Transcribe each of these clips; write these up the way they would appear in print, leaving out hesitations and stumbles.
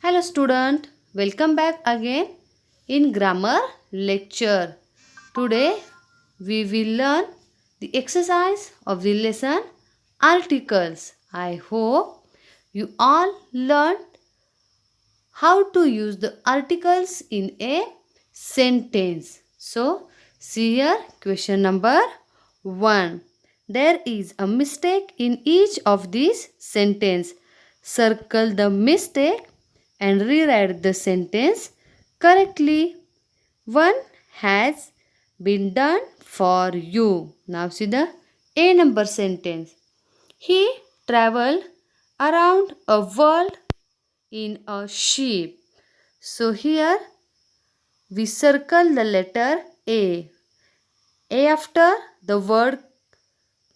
Hello student, welcome back again in grammar lecture. Today we will learn the exercise of the lesson articles. I hope you all learned how to use the articles in a sentence. So see here question number 1. There is a mistake in each of these sentence. Circle the mistake and rewrite the sentence correctly. One has been done for you. Now see the A number sentence. He traveled around a world in a ship. So here we circle the letter A. A after the word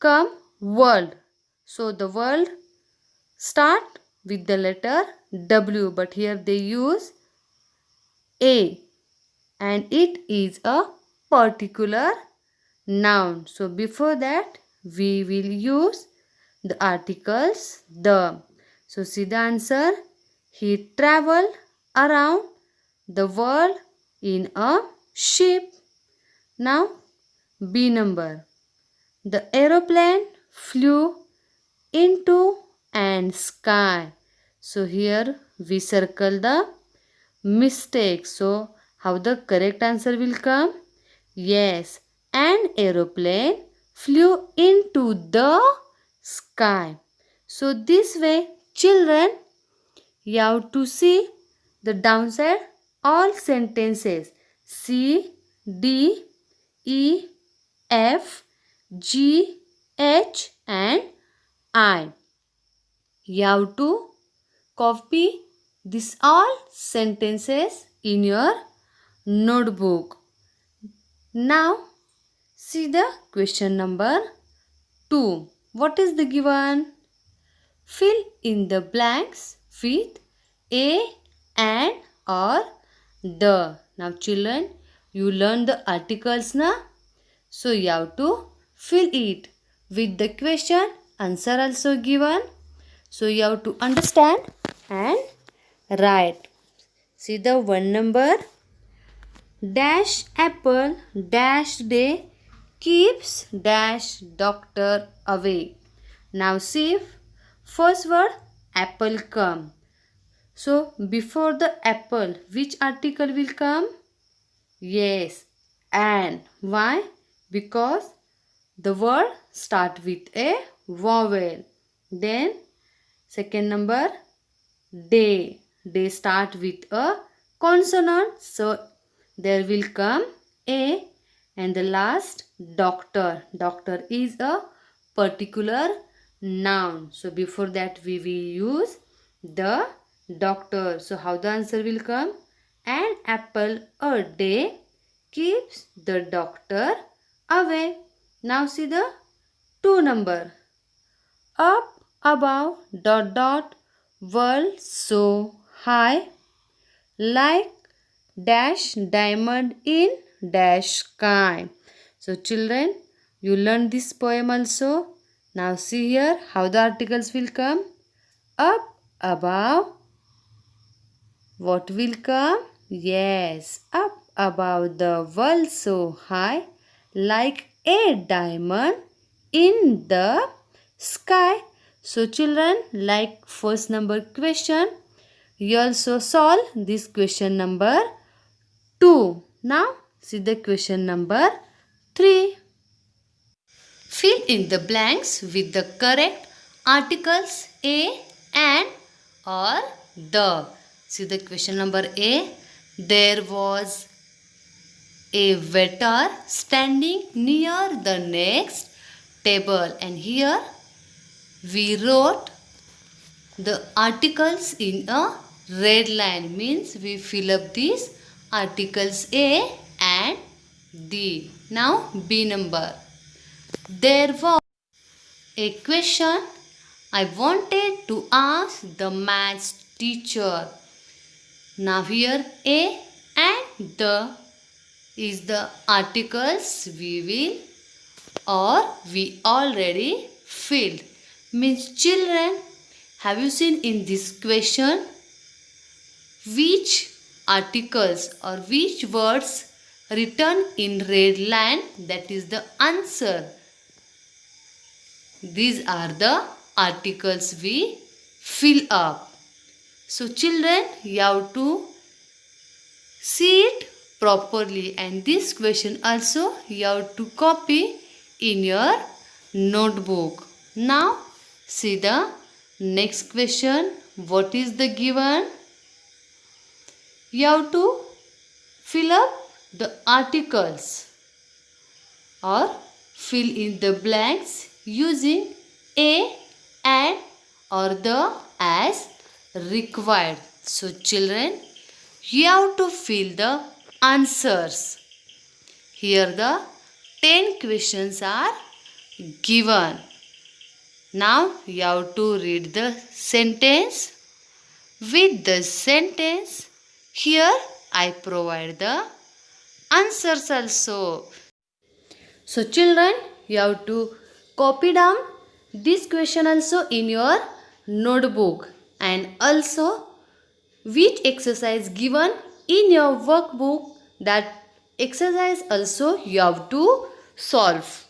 come world. So the world start with the letter W, but here they use A and it is a particular noun. So before that we will use the articles the. So see the answer. He traveled around the world in a ship. Now B number. The aeroplane flew into an sky. So here we circle the mistake. So how the correct answer will come? Yes, an aeroplane flew into the sky. So this way children, you have to see the downside all sentences C, D, E, F, G, H and I. You have to copy these all sentences in your notebook. Now see the question number 2. What is the given? Fill in the blanks with a and or the. Now children, you learn the articles now. So you have to fill it with the question, answer also given. So you have to understand and write. See the one number. Dash apple dash day keeps dash doctor away. Now see first word apple come. So before the apple which article will come? Yes, an. Why? Because the word start with a vowel. Then second number day. Day start with a consonant. So there will come a and the last doctor. Doctor is a particular noun. So before that we will use the doctor. So how the answer will come? An apple a day keeps the doctor away. Now see the 2 number. Up above dot dot world so high like dash diamond in dash sky. So children, you learn this poem also. Now see here how the articles will come. Up above. What will come? Yes, up above the world so high like a diamond in the sky. So children, like first number question, you also solve this question number 2. Now see the question number 3. Fill in the blanks with the correct articles a and or the. See the question number A. There was a waiter standing near the next table, and here we wrote the articles in a red line, means we fill up these articles A and the. Now B number. There was a question I wanted to ask the maths teacher. Now here a and the is the articles we will or we already filled. Means children, have you seen in this question which articles or which words written in red line, that is the answer. These are the articles we fill up. So children, you have to see it properly, and this question also you have to copy in your notebook. Now see the next question. What is the given? You have to fill up the articles or fill in the blanks using a, and, or the as required. So children, you have to fill the answers. Here the 10 questions are given. Now you have to read the sentence. With the sentence, here I provide the answers also. So children, you have to copy down this question also in your notebook, and also which exercise given in your workbook, that exercise also you have to solve.